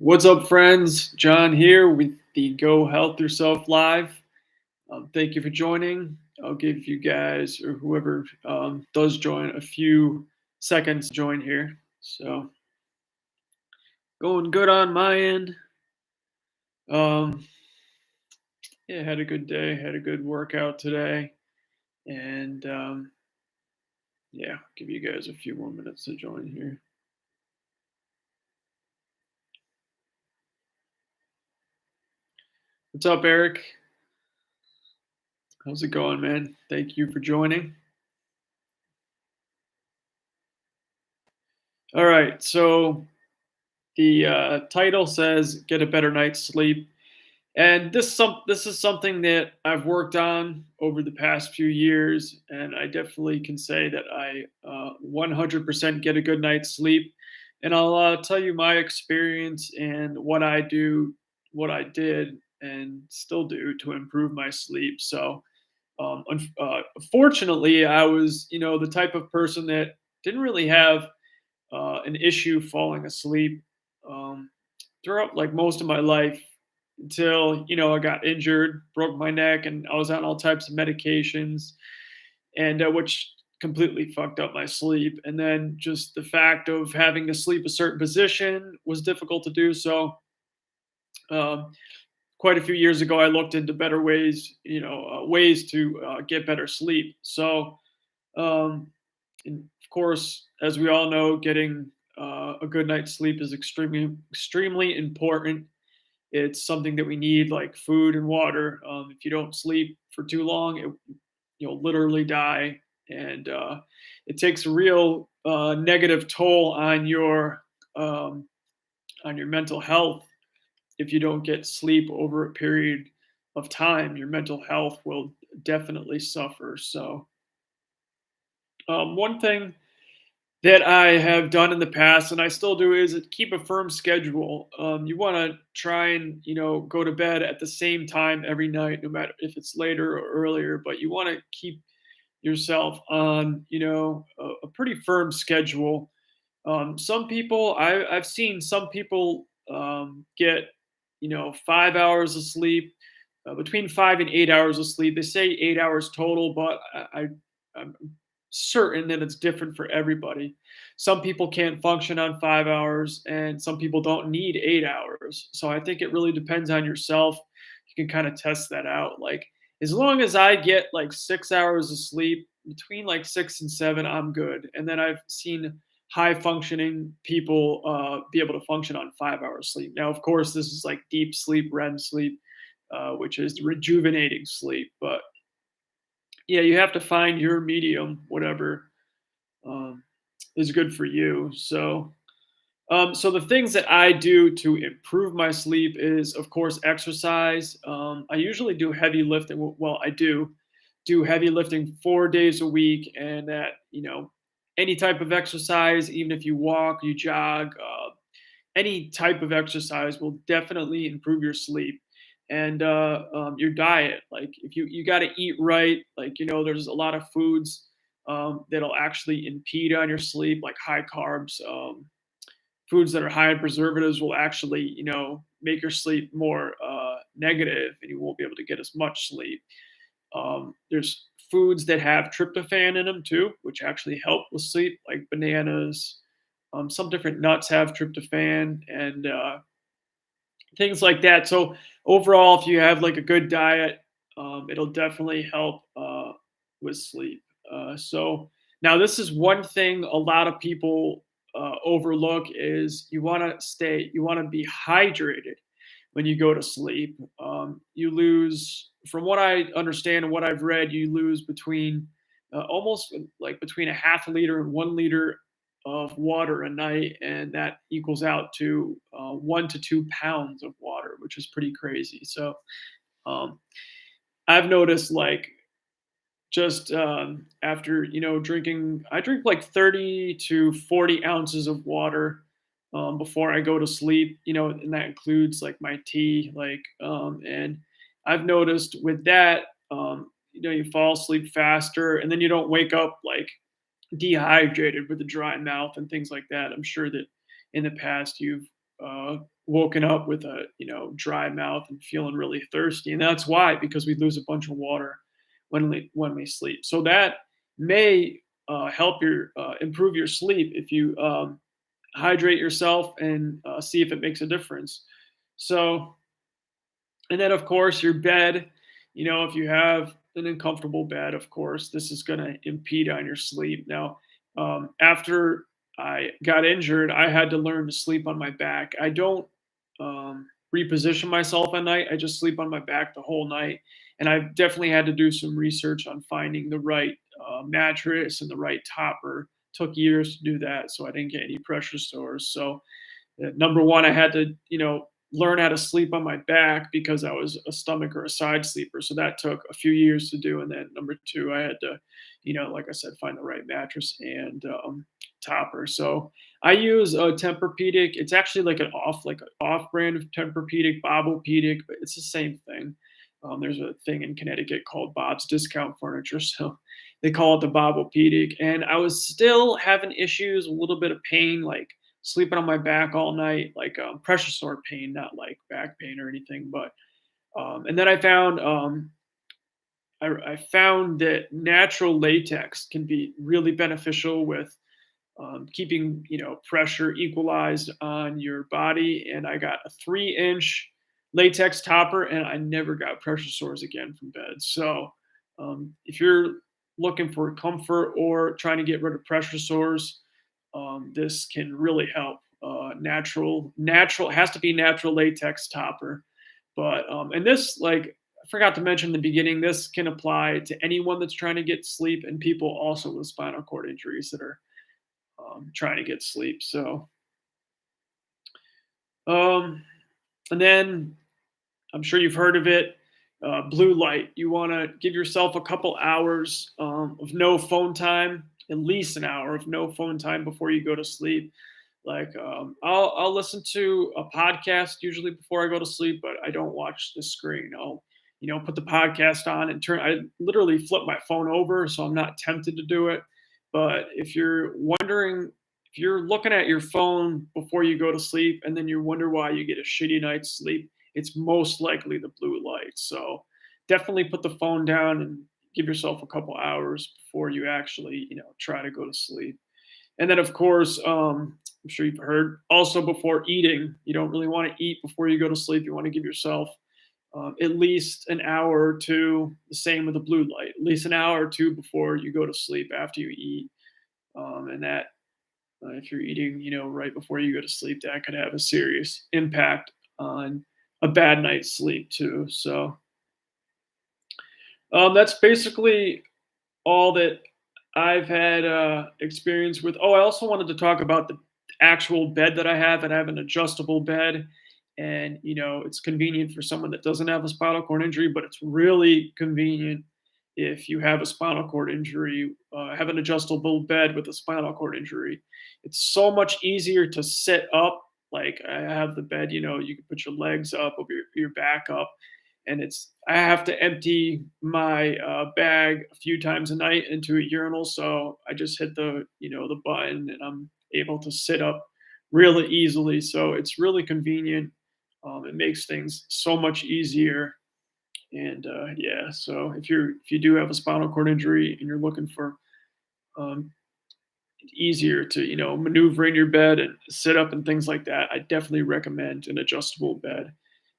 What's up, friends? John here with the Go Health Yourself Live. Thank you for joining. I'll give you guys or whoever does join a few seconds to join here. So, going good on my end. Um, yeah, had a good day, had a good workout today. And yeah, give you guys a few more minutes to join here. What's up, Eric? How's it going, man? Thank you for joining. All right, so the title says "Get a Better Night's Sleep," and this is something that I've worked on over the past few years, and I definitely can say that I 100% get a good night's sleep. And I'll tell you my experience and what I do, what I did, and still do to improve my sleep. So, fortunately, I was the type of person that didn't really have an issue falling asleep um, throughout like most of my life until I got injured, broke my neck, and I was on all types of medications, and which completely fucked up my sleep. And then just the fact of having to sleep a certain position was difficult to do. So um, quite a few years ago, I looked into better ways, ways to get better sleep. So um, and of course, as we all know, getting a good night's sleep is extremely important. It's something that we need, like food and water. If you don't sleep for too long, you'll literally die, and it takes a real negative toll um, on your mental health if you don't get sleep over a period of time. Your mental health will definitely suffer. So, one thing that I have done in the past, and I still do, is keep a firm schedule. You want to try and go to bed at the same time every night, no matter if it's later or earlier. But you want to keep yourself on a pretty firm schedule. Some people I've seen some people get 5 hours of sleep, between 5 and 8 hours of sleep. They say 8 hours total, but I'm certain that it's different for everybody. Some people can't function on 5 hours, and some people don't need 8 hours. So I think it really depends on yourself. You can kind of test that out. Like, as long as I get like 6 hours of sleep, between like 6 and 7, I'm good. And then I've seen high functioning people be able to function on 5 hours sleep. Now, of course, this is like deep sleep, REM sleep, which is rejuvenating sleep. But yeah, you have to find your medium, whatever um, is good for you. So, so the things that I do to improve my sleep is, of course, exercise. I usually do heavy lifting. Well, I do heavy lifting 4 days a week, and that any type of exercise, even if you walk, you jog, any type of exercise will definitely improve your sleep. And your diet, like if you got to eat right, like there's a lot of foods that'll actually impede on your sleep, like high carbs. Foods that are high in preservatives will actually make your sleep more negative, and you won't be able to get as much sleep. There's foods that have tryptophan in them too, which actually help with sleep, like bananas. Some different nuts have tryptophan, and things like that. So overall, if you have like a good diet, it'll definitely help with sleep. So now this is one thing a lot of people overlook is you want to be hydrated when you go to sleep. You lose, from what I understand and what I've read, you lose between almost like between a half a liter and 1 liter of water a night, and that equals out to 1 to 2 pounds of water, which is pretty crazy. So um, I've noticed, like, just after drinking, I drink like 30 to 40 ounces of water before I go to sleep, and that includes like my tea, like and I've noticed with that, you fall asleep faster, and then you don't wake up like dehydrated with a dry mouth and things like that. I'm sure that in the past you've woken up with a dry mouth and feeling really thirsty, and that's why, because we lose a bunch of water when we sleep. So that may help your improve your sleep if you hydrate yourself and see if it makes a difference. So, and then of course your bed, if you have an uncomfortable bed, of course this is going to impede on your sleep. Now, after I got injured, I had to learn to sleep on my back. I don't reposition myself at night. I just sleep on my back the whole night. And I've definitely had to do some research on finding the right mattress and the right topper. Took years to do that, so I didn't get any pressure sores. So number one, I had to, learn how to sleep on my back because I was a stomach or a side sleeper. So that took a few years to do. And then number two, I had to, like I said, find the right mattress and topper. So I use a Tempur-Pedic. It's actually like an off brand of Tempur-Pedic, Bobblepedic, but it's the same thing. There's a thing in Connecticut called Bob's Discount Furniture, so they call it the Bobblepedic. And I was still having issues, a little bit of pain, like sleeping on my back all night, like pressure sore pain, not like back pain or anything. But and then I found that natural latex can be really beneficial with keeping pressure equalized on your body. And I got a 3-inch latex topper, and I never got pressure sores again from bed. So if you're looking for comfort or trying to get rid of pressure sores, this can really help. Natural it has to be natural latex topper, but and this, like I forgot to mention in the beginning, this can apply to anyone that's trying to get sleep and people also with spinal cord injuries that are trying to get sleep. So, um, and then I'm sure you've heard of it. Blue light. You want to give yourself a couple hours of no phone time, at least an hour of no phone time before you go to sleep. Like I'll listen to a podcast usually before I go to sleep, but I don't watch the screen. I'll put the podcast on and turn. I literally flip my phone over, so I'm not tempted to do it. But if you're wondering, if you're looking at your phone before you go to sleep, and then you wonder why you get a shitty night's sleep, it's most likely the blue light. So definitely put the phone down and give yourself a couple hours before you actually try to go to sleep. And then, of course, I'm sure you've heard also before eating, you don't really want to eat before you go to sleep. You want to give yourself at least an hour or two, the same with the blue light, at least an hour or two before you go to sleep after you eat. And that, if you're eating, right before you go to sleep, that could have a serious impact on a bad night's sleep, too. So that's basically all that I've had experience with. Oh, I also wanted to talk about the actual bed that I have. And I have an adjustable bed, and it's convenient for someone that doesn't have a spinal cord injury, but it's really convenient if you have a spinal cord injury. Have an adjustable bed with a spinal cord injury. It's so much easier to sit up. Like I have the bed, you can put your legs up, or your back up, and I have to empty my bag a few times a night into a urinal. So I just hit the button, and I'm able to sit up really easily. So it's really convenient. It makes things so much easier. And yeah, so if you do have a spinal cord injury and you're looking for um, easier to maneuver in your bed and sit up and things like that, I definitely recommend an adjustable bed.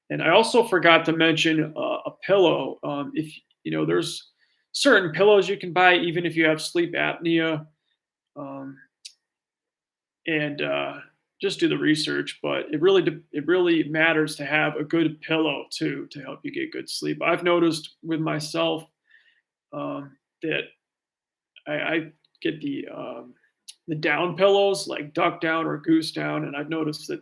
And I also forgot to mention a pillow. If there's certain pillows you can buy even if you have sleep apnea, um, and just do the research. But it really matters to have a good pillow too to help you get good sleep. I've noticed with myself that I get the down pillows like duck down or goose down, and I've noticed that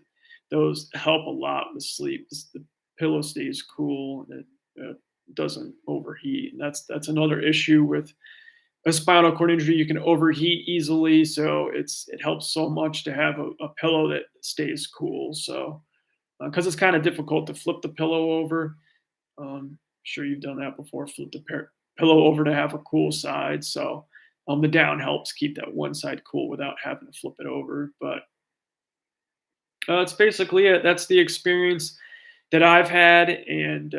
those help a lot with sleep. The pillow stays cool and it doesn't overheat. And that's another issue with a spinal cord injury. You can overheat easily, so it helps so much to have a pillow that stays cool. So because it's kind of difficult to flip the pillow over. Sure you've done that before. Flip the pillow over to have a cool side. So the down helps keep that one side cool without having to flip it over. But That's basically it. That's the experience that I've had, and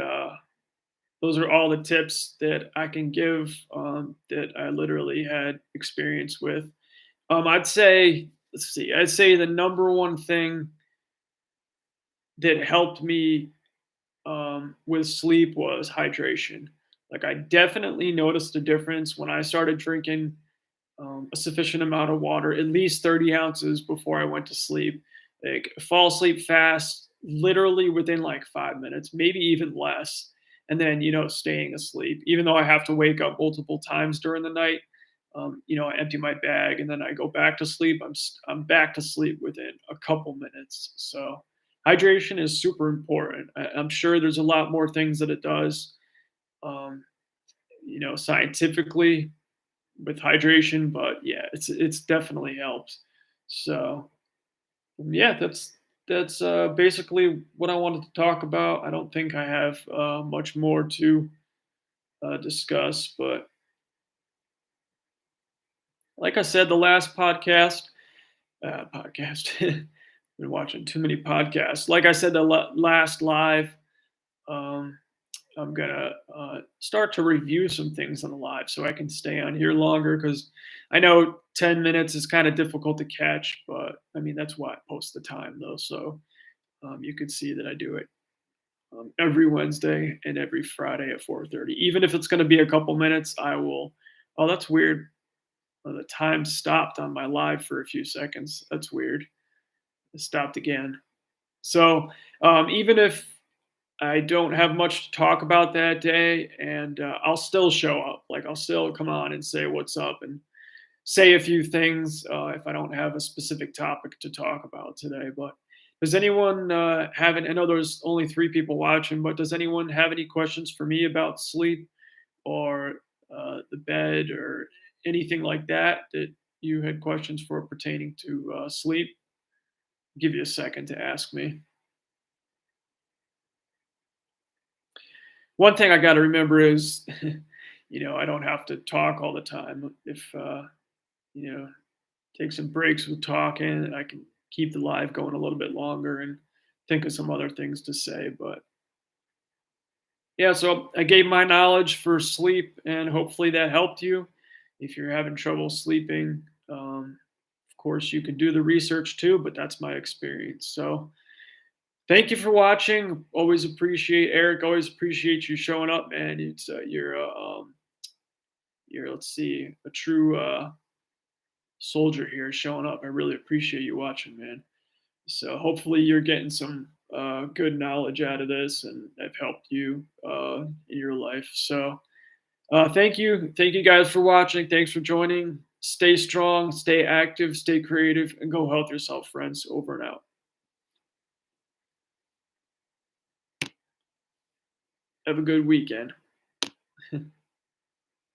those are all the tips that I can give that I literally had experience with. I'd say, let's see, I'd say the number one thing that helped me with sleep was hydration. Like, I definitely noticed a difference when I started drinking a sufficient amount of water, at least 30 ounces before I went to sleep. Like, fall asleep fast, literally within like 5 minutes, maybe even less. And then, staying asleep, even though I have to wake up multiple times during the night. I empty my bag and then I go back to sleep. I'm back to sleep within a couple minutes. So hydration is super important. I'm sure there's a lot more things that it does, um, scientifically, with hydration, but yeah, it's definitely helped. So yeah, that's basically what I wanted to talk about. I don't think I have much more to discuss, but like I said, the last podcast, been watching too many podcasts. Like I said, the last live. Um, I'm gonna start to review some things on the live so I can stay on here longer because I know 10 minutes is kind of difficult to catch, but I mean that's why I post the time though. So you can see that I do it every Wednesday and every Friday at 4:30. Even if it's going to be a couple minutes, I will. Oh, that's weird. The time stopped on my live for a few seconds. That's weird. It stopped again. So even if I don't have much to talk about that day, and I'll still show up. Like, I'll still come on and say what's up and say a few things if I don't have a specific topic to talk about today. But does anyone have any? I know there's only 3 people watching, but does anyone have any questions for me about sleep or the bed or anything like that that you had questions for pertaining to sleep? Give you a second to ask me. One thing I got to remember is, I don't have to talk all the time. If you know, take some breaks with talking, and I can keep the live going a little bit longer and think of some other things to say. But yeah, so I gave my knowledge for sleep, and hopefully that helped you. If you're having trouble sleeping, of course you can do the research too, but that's my experience. So thank you for watching. Always appreciate Eric. Always appreciate you showing up, man. It's you're, let's see, a true soldier here showing up. I really appreciate you watching, man. So hopefully you're getting some good knowledge out of this, and I've helped you in your life. So thank you guys for watching. Thanks for joining. Stay strong, stay active, stay creative, and go help yourself, friends. Over and out. Have a good weekend.